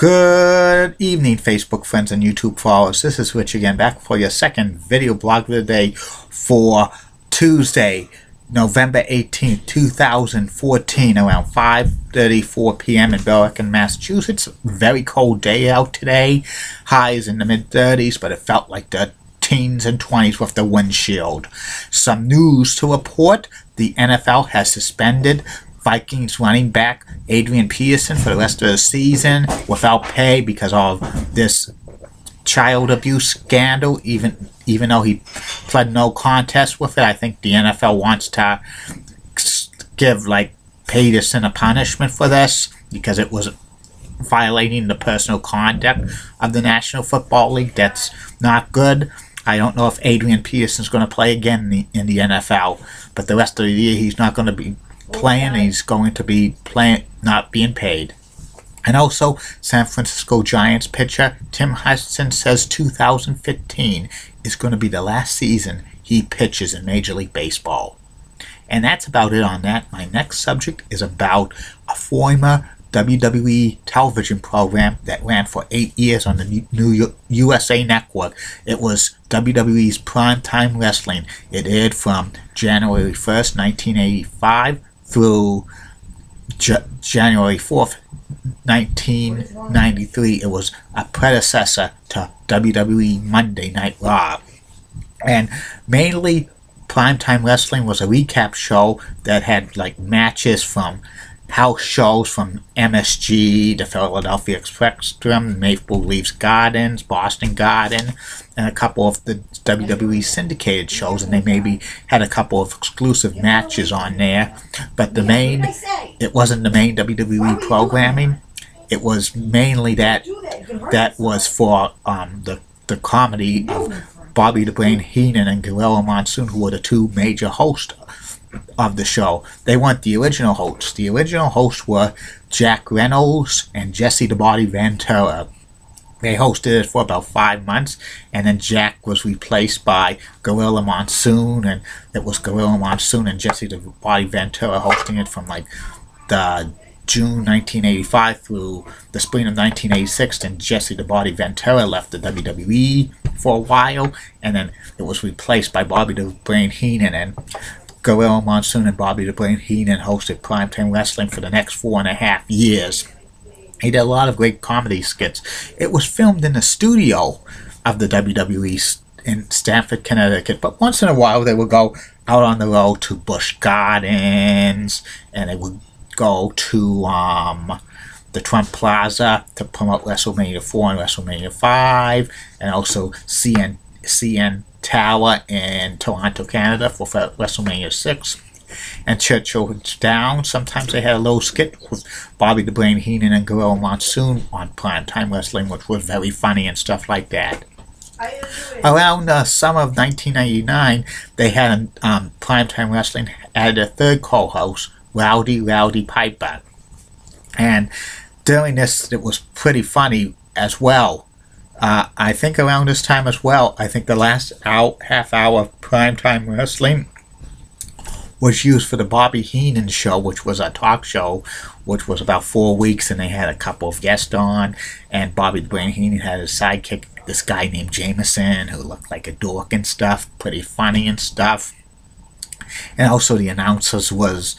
Good evening, Facebook friends and YouTube followers. This is Rich again, back for your second video blog of the day for Tuesday, November 18th, 2014, around 5:34 p.m. in Billerica, Massachusetts. Very cold day out today. Highs in the mid-30s, but it felt like the teens and 20s with the windshield. Some news to report. The NFL has suspended Vikings running back Adrian Peterson for the rest of the season without pay because of this child abuse scandal. Even though he pled no contest with it, I think the NFL wants to give Peterson a punishment for this because it was violating the personal conduct of the National Football League. That's not good. I don't know if Adrian Peterson's going to play again in the NFL, but the rest of the year he's not going to be playing. He's going to be playing, not being paid. And also, San Francisco Giants pitcher Tim Hudson says 2015 is going to be the last season he pitches in Major League Baseball. And that's about it on that. My next subject is about a former WWE television program that ran for 8 years on the new USA Network. It was WWE's Primetime Wrestling. It aired from January 1st, 1985 through January 4th, 1993. It was a predecessor to WWE Monday Night Raw. And mainly, Primetime Wrestling was a recap show that had matches from house shows from MSG, the Philadelphia Spectrum, Maple Leafs Gardens, Boston Garden, and a couple of the WWE syndicated shows, and they maybe had a couple of exclusive matches on there. But it wasn't the main WWE programming. It was mainly that was for the comedy of Bobby the Brain Heenan and Gorilla Monsoon, who were the two major hosts of the show. They weren't the original hosts. The original hosts were Jack Reynolds and Jesse the Body Ventura. They hosted it for about 5 months, and then Jack was replaced by Gorilla Monsoon, and it was Gorilla Monsoon and Jesse the Body Ventura hosting it from the June 1985 through the spring of 1986. And Jesse the Body Ventura left the WWE for a while, and then it was replaced by Bobby the Brain Heenan, and Gorilla Monsoon and Bobby the Brain Heenan hosted Primetime Wrestling for the next 4.5 years. He did a lot of great comedy skits. It was filmed in the studio of the WWE in Stamford, Connecticut, but once in a while they would go out on the road to Busch Gardens, and they would go to the Trump Plaza to promote WrestleMania 4 and WrestleMania 5, and also CN Tower in Toronto, Canada for WrestleMania 6, and Churchill Downs. Sometimes they had a little skit with Bobby the Brain Heenan and Gorilla Monsoon on Primetime Wrestling, which was very funny and stuff like that. Around the summer of 1999, they had Primetime Wrestling added a third co-host, Rowdy Piper. And during this, it was pretty funny as well. I think around this time as well, I think the last half hour of Primetime Wrestling was used for the Bobby Heenan show, which was a talk show, which was about 4 weeks, and they had a couple of guests on, and Bobby the Brain Heenan had a sidekick, this guy named Jameson, who looked like a dork and stuff, pretty funny and stuff. And also the announcers was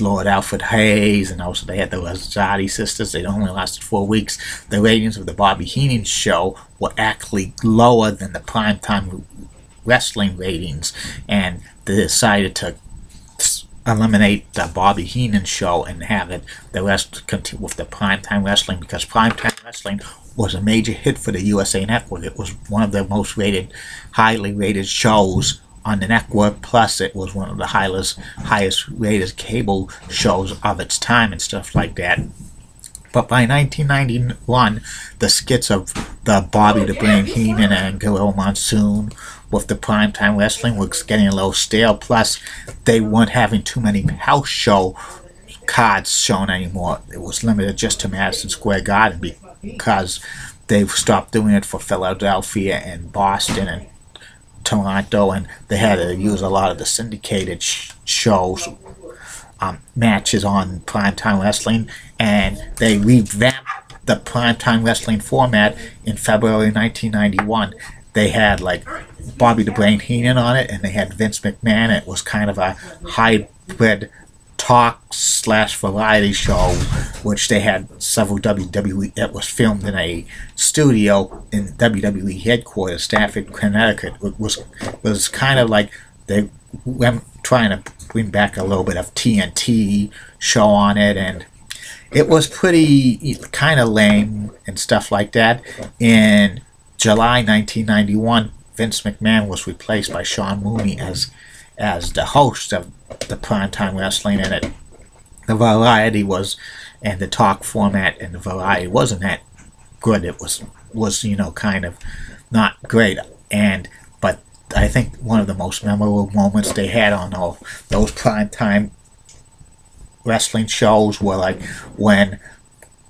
Lord Alfred Hayes, and also they had the Rosati sisters. They only lasted 4 weeks. The ratings of the Bobby Heenan show were actually lower than the Primetime Wrestling ratings, and they decided to eliminate the Bobby Heenan show and have the rest continue with the Primetime Wrestling, because Primetime Wrestling was a major hit for the USA Network. It was one of the most highly rated shows on the network, plus it was one of the highest rated cable shows of its time and stuff like that. But by 1991, the skits of the Bobby the Brain Heenan and Gorilla Monsoon with the Primetime Wrestling was getting a little stale, plus they weren't having too many house show cards shown anymore. It was limited just to Madison Square Garden because they've stopped doing it for Philadelphia and Boston and Toronto, and they had to use a lot of the syndicated shows matches on Primetime Wrestling, and they revamped the Primetime Wrestling format in February 1991. They had like Bobby the Brain Heenan on it, and they had Vince McMahon. It was kind of a hybrid talk/variety show, which they had several WWE. It was filmed in a studio in WWE headquarters, Stamford, Connecticut. It was kind of like they were trying to bring back a little bit of TNT show on it, and it was pretty kind of lame and stuff like that. In July 1991, Vince McMahon was replaced by Sean Mooney as the host of the Primetime Wrestling, and the variety was, and the talk format and the variety wasn't that good. It was kind of not great, but I think one of the most memorable moments they had on those Primetime Wrestling shows were like when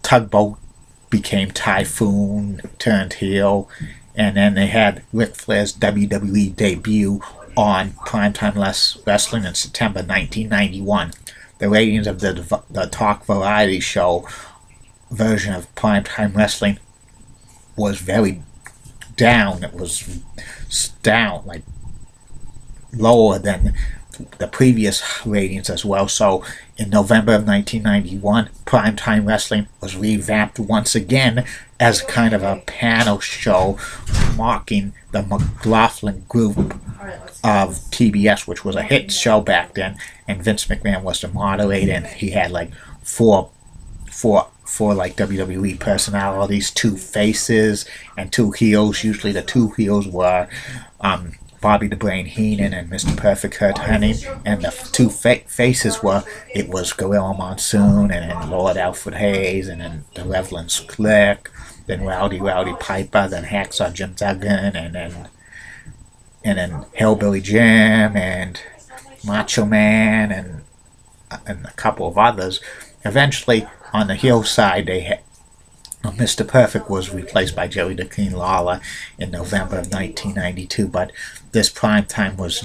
Tugboat became Typhoon, turned heel, and then they had Ric Flair's WWE debut on Primetime Wrestling in September 1991. The ratings of the talk variety show version of Primetime Wrestling was very down. It was down, like lower than the previous ratings as well. So in November of 1991, Primetime Wrestling was revamped once again as kind of a panel show mocking the McLaughlin Group of TBS, which was a hit show back then, and Vince McMahon was the moderator, and he had like four like WWE personalities, 2 faces and 2 heels. Usually the 2 heels were Bobby the Brain Heenan and Mr. Perfect Kurt Hennig, and the 2 faces was Gorilla Monsoon, and then Lord Alfred Hayes, and then the Reverend Slick, then Rowdy Piper, then Hacksaw Jim Duggan, and then Hillbilly Jim and Macho Man and a couple of others. Eventually, on the heel side, Mr. Perfect was replaced by Jerry the King Lawler in November of 1992, but this primetime was,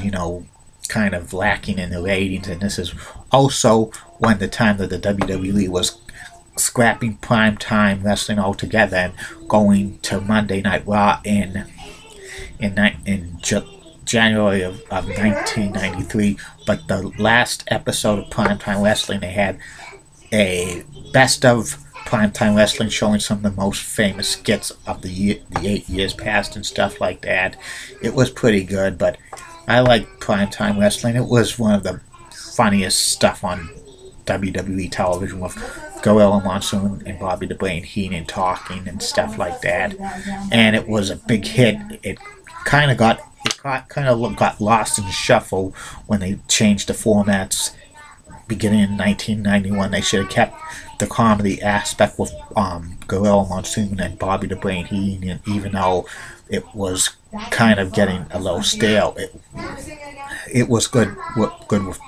kind of lacking in the ratings, and this is also when the time that the WWE was scrapping primetime wrestling altogether and going to Monday Night Raw in January of 1993. But the last episode of Primetime Wrestling, they had a best of Primetime Wrestling showing some of the most famous skits of the 8 years past and stuff like that. It was pretty good, but I like Primetime Wrestling. It was one of the funniest stuff on WWE television, with Gorilla Monsoon and Bobby the Brain Heenan talking and stuff like that. And it was a big hit. It kind of got lost in the shuffle when they changed the formats beginning in 1991. They should have kept the comedy aspect with Gorilla Monsoon and Bobby the Brain Heenan, even though it was kind of getting a little stale. It was good with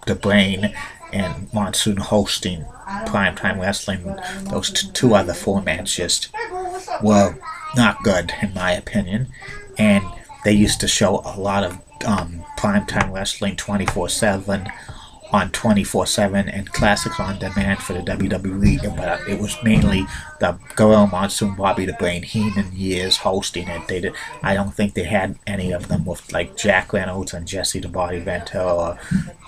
the Brain and Monsoon hosting Primetime Wrestling. Those 2 other formats just were not good, in my opinion. And they used to show a lot of Primetime Wrestling 24/7 on 24/7 and Classics on Demand for the WWE, but it was mainly the Gorilla Monsoon, Bobby the Brain Heenan years hosting it. I don't think they had any of them with like Jack Reynolds and Jesse the Body Ventura, or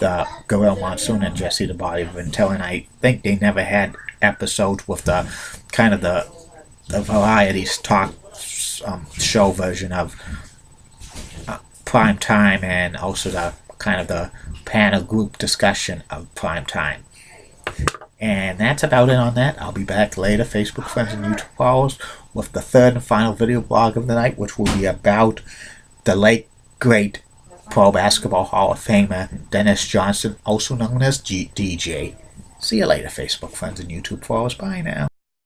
the Gorilla Monsoon and Jesse the Body Ventura, and I think they never had episodes with the kind of the variety talk show version of Prime Time, and also the kind of the panel group discussion of Prime Time. And that's about it on that. I'll be back later, Facebook friends and YouTube followers, with the 3rd and final video blog of the night, which will be about the late great Pro Basketball Hall of Famer Dennis Johnson, also known as DJ. See you later, Facebook friends and YouTube followers. Bye now.